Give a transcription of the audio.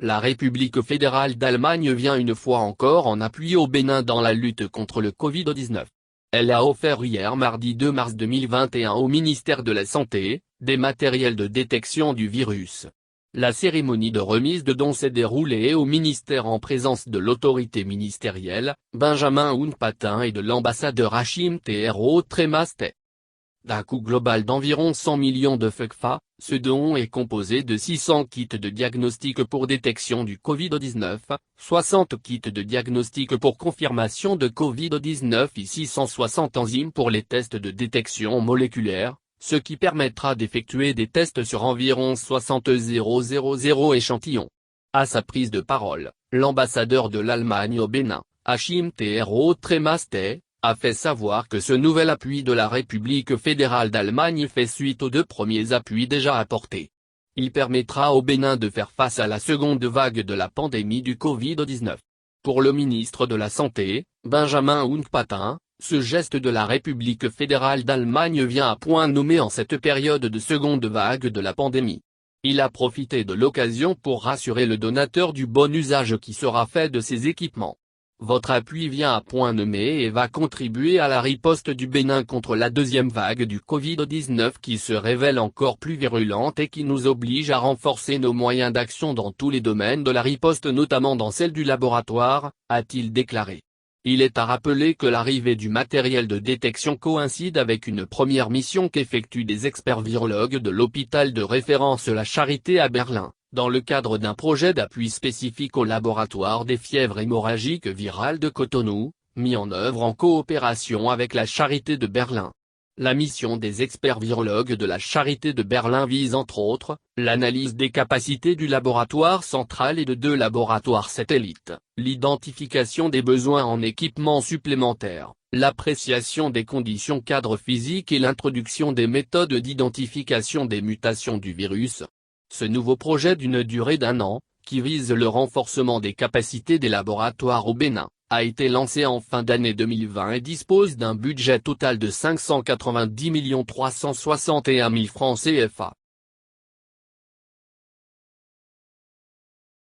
La République fédérale d'Allemagne vient une fois encore en appui au Bénin dans la lutte contre le Covid-19. Elle a offert hier mardi 2 mars 2021 au ministère de la Santé, des matériels de détection du virus. La cérémonie de remise de dons s'est déroulée au ministère en présence de l'autorité ministérielle, Benjamin Hunpatin et de l'ambassadeur Hachim Théro Trémasté. D'un coût global d'environ 100 millions de FECFA, ce don est composé de 600 kits de diagnostic pour détection du Covid-19, 60 kits de diagnostic pour confirmation de Covid-19 et 660 enzymes pour les tests de détection moléculaire, ce qui permettra d'effectuer des tests sur environ 60 000 échantillons. À sa prise de parole, l'ambassadeur de l'Allemagne au Bénin, Hachim Théro Trémasté, a fait savoir que ce nouvel appui de la République fédérale d'Allemagne fait suite aux deux premiers appuis déjà apportés. Il permettra au Bénin de faire face à la seconde vague de la pandémie du Covid-19. Pour le ministre de la Santé, Benjamin Hunpatin, ce geste de la République fédérale d'Allemagne vient à point nommé en cette période de seconde vague de la pandémie. Il a profité de l'occasion pour rassurer le donateur du bon usage qui sera fait de ces équipements. Votre appui vient à point nommé et va contribuer à la riposte du Bénin contre la deuxième vague du Covid-19 qui se révèle encore plus virulente et qui nous oblige à renforcer nos moyens d'action dans tous les domaines de la riposte, notamment dans celle du laboratoire, a-t-il déclaré. Il est à rappeler que l'arrivée du matériel de détection coïncide avec une première mission qu'effectuent des experts virologues de l'hôpital de référence La Charité à Berlin, dans le cadre d'un projet d'appui spécifique au laboratoire des fièvres hémorragiques virales de Cotonou, mis en œuvre en coopération avec la Charité de Berlin. La mission des experts virologues de la Charité de Berlin vise entre autres, l'analyse des capacités du laboratoire central et de deux laboratoires satellites, l'identification des besoins en équipements supplémentaires, l'appréciation des conditions cadres physiques et l'introduction des méthodes d'identification des mutations du virus. Ce nouveau projet d'une durée d'1 an, qui vise le renforcement des capacités des laboratoires au Bénin, a été lancé en fin d'année 2020 et dispose d'un budget total de 590 361 000 francs CFA.